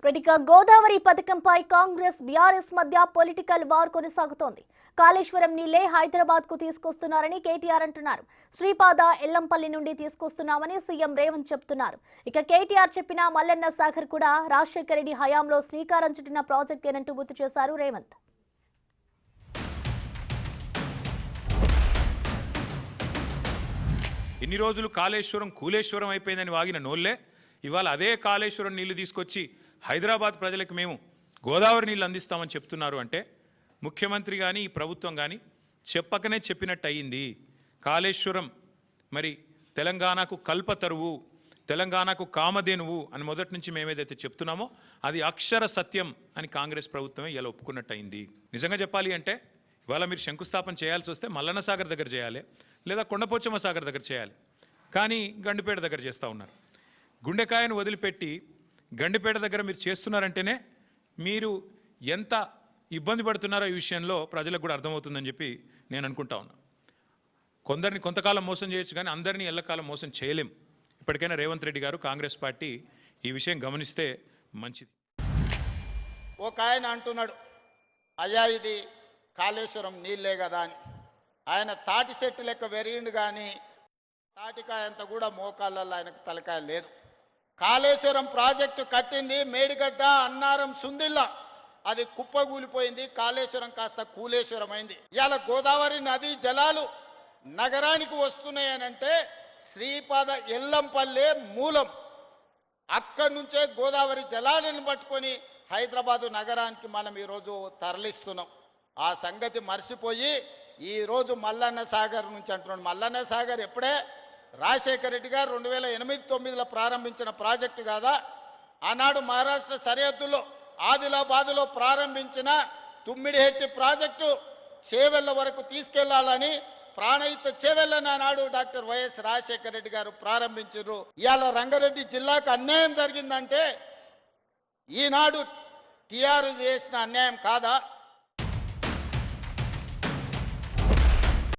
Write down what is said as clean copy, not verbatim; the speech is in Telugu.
ఇక గోదావరి పథకంపై కాంగ్రెస్ బీఆర్ఎస్ మధ్య పొలిటికల్ వార్ కొనసాగుతోంది. కాళేశ్వరం నీళ్లే హైదరాబాద్ కు తీసుకొస్తున్నారని కేటీఆర్ అంటున్నారు. శ్రీపాద ఎల్లంపల్లి నుండి తీసుకొస్తున్నామని సీఎం రేవంత్ చెప్తున్నారు. ఇక కేటీఆర్ చెప్పిన మల్లన్న సాగర్ కూడా రాజశేఖర రెడ్డి హయాంలో శ్రీకారం చుట్టిన ప్రాజెక్టేనంటూ గుర్తు చేశారు రేవంత్. ఇన్ని రోజులు కాళేశ్వరం కూలేశ్వరం అయిపోయిందని వాగిన నోళ్లే ఇవాళ అదే కాళేశ్వరం నీళ్లు తీసుకొచ్చి హైదరాబాద్ ప్రజలకు మేము గోదావరి నీళ్ళు అందిస్తామని చెప్తున్నారు. అంటే ముఖ్యమంత్రి కానీ ఈ ప్రభుత్వం కానీ చెప్పకనే చెప్పినట్టు అయ్యింది. కాళేశ్వరం మరి తెలంగాణకు కల్పతరువు, తెలంగాణకు కామధేనువు అని మొదటి నుంచి మేమేదైతే చెప్తున్నామో అది అక్షర సత్యం అని కాంగ్రెస్ ప్రభుత్వమే ఇలా ఒప్పుకున్నట్టు అయింది. నిజంగా చెప్పాలి అంటే ఇవాళ మీరు శంకుస్థాపన చేయాల్సి వస్తే మల్లన్న సాగర్ దగ్గర చేయాలి, లేదా కొండపోచమ్మ సాగర్ దగ్గర చేయాలి. కానీ గండిపేట దగ్గర చేస్తూ ఉన్నారు. గుండెకాయను వదిలిపెట్టి గండిపేట దగ్గర మీరు చేస్తున్నారంటేనే మీరు ఎంత ఇబ్బంది పడుతున్నారో ఈ విషయంలో ప్రజలకు కూడా అర్థమవుతుందని చెప్పి నేను అనుకుంటా ఉన్నా. కొందరిని కొంతకాలం మోసం చేయొచ్చు, కానీ అందరినీ ఎల్లకాలం మోసం చేయలేం. ఇప్పటికైనా రేవంత్ రెడ్డి గారు కాంగ్రెస్ పార్టీ ఈ విషయం గమనిస్తే మంచిది. ఒక ఆయన అంటున్నాడు, అయ్యా ఇది కాళేశ్వరం నీళ్ళే కదా అని. ఆయన తాటి చెట్టు లెక్క వెరిగిండు, కానీ తాటికాయ అంతా కూడా మోకాళ్ళల్లో ఆయనకు తలకాయ లేదు. కాళేశ్వరం ప్రాజెక్టు కట్టింది మేడిగడ్డ, అన్నారం, సుందిల్లా, అది కుప్పగూలిపోయింది. కాళేశ్వరం కాస్త కూలేశ్వరం అయింది. ఇవాళ గోదావరి నదీ జలాలు నగరానికి వస్తున్నాయనంటే శ్రీపాద ఎల్లంపల్లె మూలం. అక్కడి నుంచే గోదావరి జలాలను పట్టుకొని హైదరాబాదు నగరానికి మనం ఈరోజు తరలిస్తున్నాం. ఆ సంగతి మర్చిపోయి ఈరోజు మల్లన్న సాగర్ నుంచి అంటున్నాడు. మల్లన్న సాగర్ ఎప్పుడే రాజశేఖర రెడ్డి గారు 2008-09లో ప్రారంభించిన ప్రాజెక్టు కాదా? ఆనాడు మహారాష్ట్ర సరిహద్దుల్లో ఆదిలాబాదులో ప్రారంభించిన తుమ్మిడిహెట్టి ప్రాజెక్టు చేవెళ్ల వరకు తీసుకెళ్లాలని ప్రాణహిత చేవెళ్లని ఆనాడు డాక్టర్ వైఎస్ రాజశేఖర రెడ్డి గారు ప్రారంభించారు. ఇవాళ రంగారెడ్డి జిల్లాకు అన్యాయం జరిగిందంటే ఈనాడు టీఆర్ఎస్ చేసిన అన్యాయం కాదా?